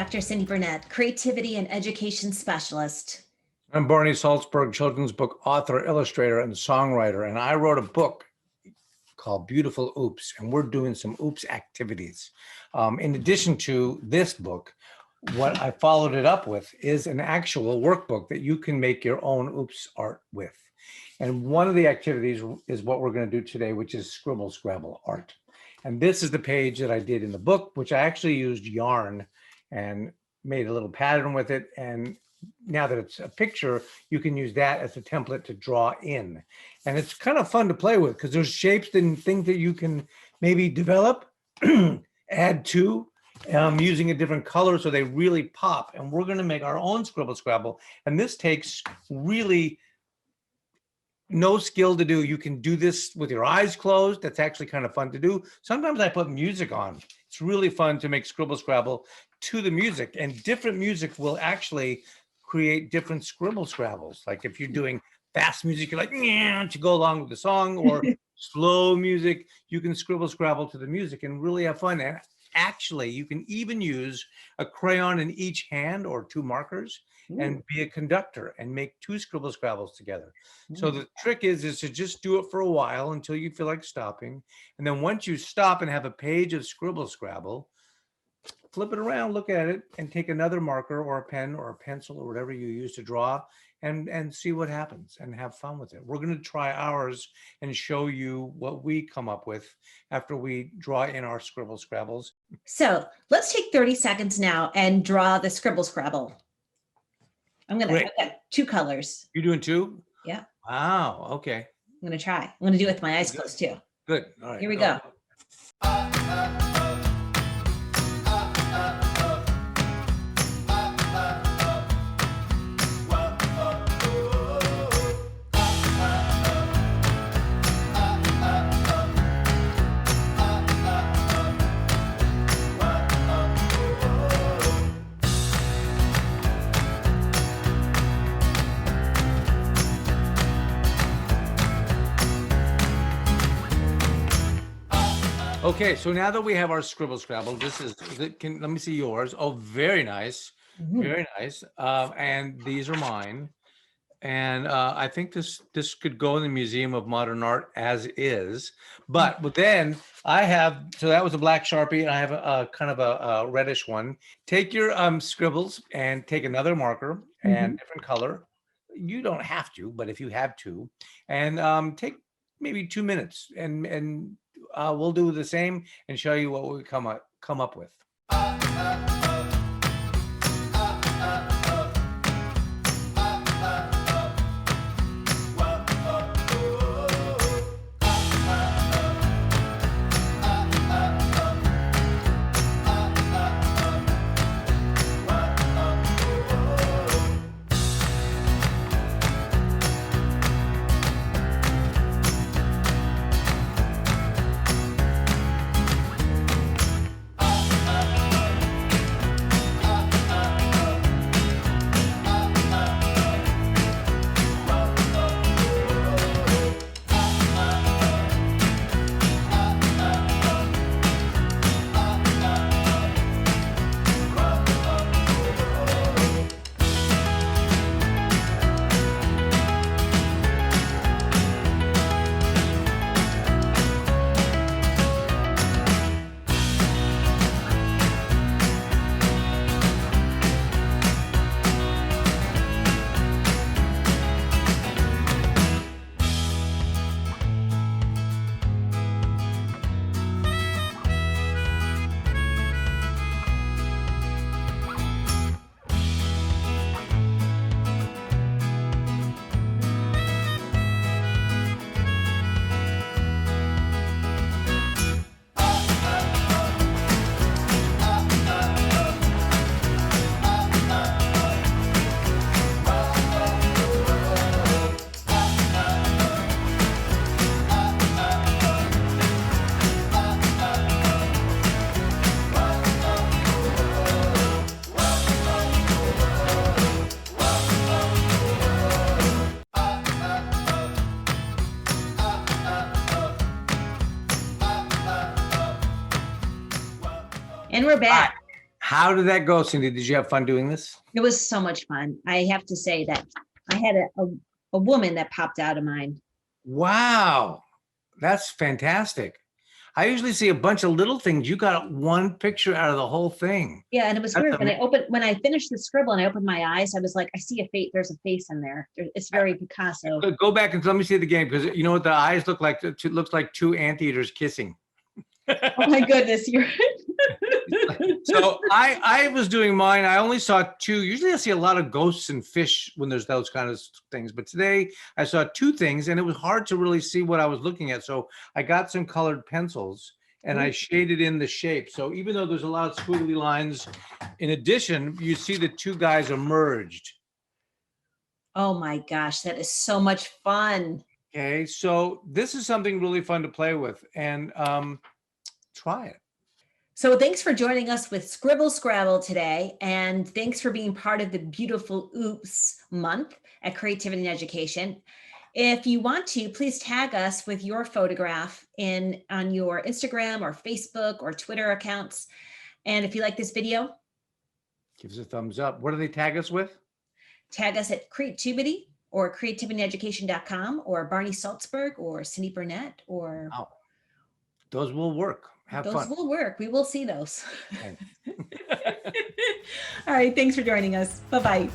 Dr. Cindy Burnett, Creativity and Education Specialist. I'm Barney Saltzberg, children's book author, illustrator, and songwriter, and I wrote a book called Beautiful Oops, and we're doing some oops activities. In addition to this book, what I followed it up with is an actual workbook that you can make your own oops art with. And one of the activities is what we're going to do today, which is Scribble Scrabble art. And this is the page that I did in the book, which I actually used yarn and made a little pattern with it. And now that it's a picture, you can use that as a template to draw in. And it's kind of fun to play with because there's shapes and things that you can maybe develop, add to, using a different color so they really pop. And we're going to make our own Scribble Scrabble. And this takes really no skill to do. You can do this with your eyes closed. That's actually kind of fun to do. Sometimes I put music on. It's really fun to make Scribble Scrabble to the music, and different music will actually create different Scribble Scrabbles. Like if you're doing fast music, you're like, yeah, to go along with the song, or slow music, you can Scribble Scrabble to the music and really have fun. And actually, you can even use a crayon in each hand or two markers and be a conductor and make two Scribble Scrabbles together. So the trick is to just do it for a while until you feel like stopping. And then once you stop and have a page of Scribble Scrabble, flip it around, look at it, and take another marker or a pen or a pencil or whatever you use to draw and see what happens and have fun with it. We're going to try ours and show you what we come up with after we draw in our Scribble Scrabbles. So let's take 30 seconds now and draw the Scribble Scrabble. I've got two colors. You're doing two? Yeah. Wow. Okay. I'm going to try. I'm going to do it with my eyes closed too. Good. All right. Here we go. Okay, so now that we have our Scribble Scrabble, let me see yours. Oh, very nice, very nice. And these are mine. And I think this could go in the Museum of Modern Art as is. But then I have, so that was a black Sharpie, and I have a kind of a reddish one. Take your scribbles and take another marker and different color. You don't have to, but if you have to, and take maybe 2 minutes and we'll do the same and show you what we come up with. And we're back. How did that go, Cindy? Did you have fun doing this? It was so much fun. I have to say that I had a woman that popped out of mine. Wow, that's fantastic. I usually see a bunch of little things. You got one picture out of the whole thing. Yeah, and it was That's weird when I finished the scribble and I opened my eyes, I was like, I see a face. There's a face in there. It's very Picasso. Go back and let me see it again, because you know what the eyes look like? It looks like two anteaters kissing. Oh my goodness, you're So I was doing mine. I only saw two. Usually I see a lot of ghosts and fish when there's those kind of things. But today I saw two things, and it was hard to really see what I was looking at. So I got some colored pencils and I shaded in the shape. So even though there's a lot of squiggly lines, in addition, you see the two guys emerged. Oh my gosh, that is so much fun. Okay, so this is something really fun to play with, and try it. So thanks for joining us with Scribble Scrabble today, and thanks for being part of the beautiful Oops month at Creativity and Education. If you want to, please tag us with your photograph on your Instagram or Facebook or Twitter accounts. And if you like this video, give us a thumbs up. What do they tag us with? Tag us at Create TUBEity or creativityeducation.com or Barney Saltzberg or Cindy Burnett or. Oh, those will work. Have fun. Those will work. We will see those. All right. Thanks for joining us. Bye-bye.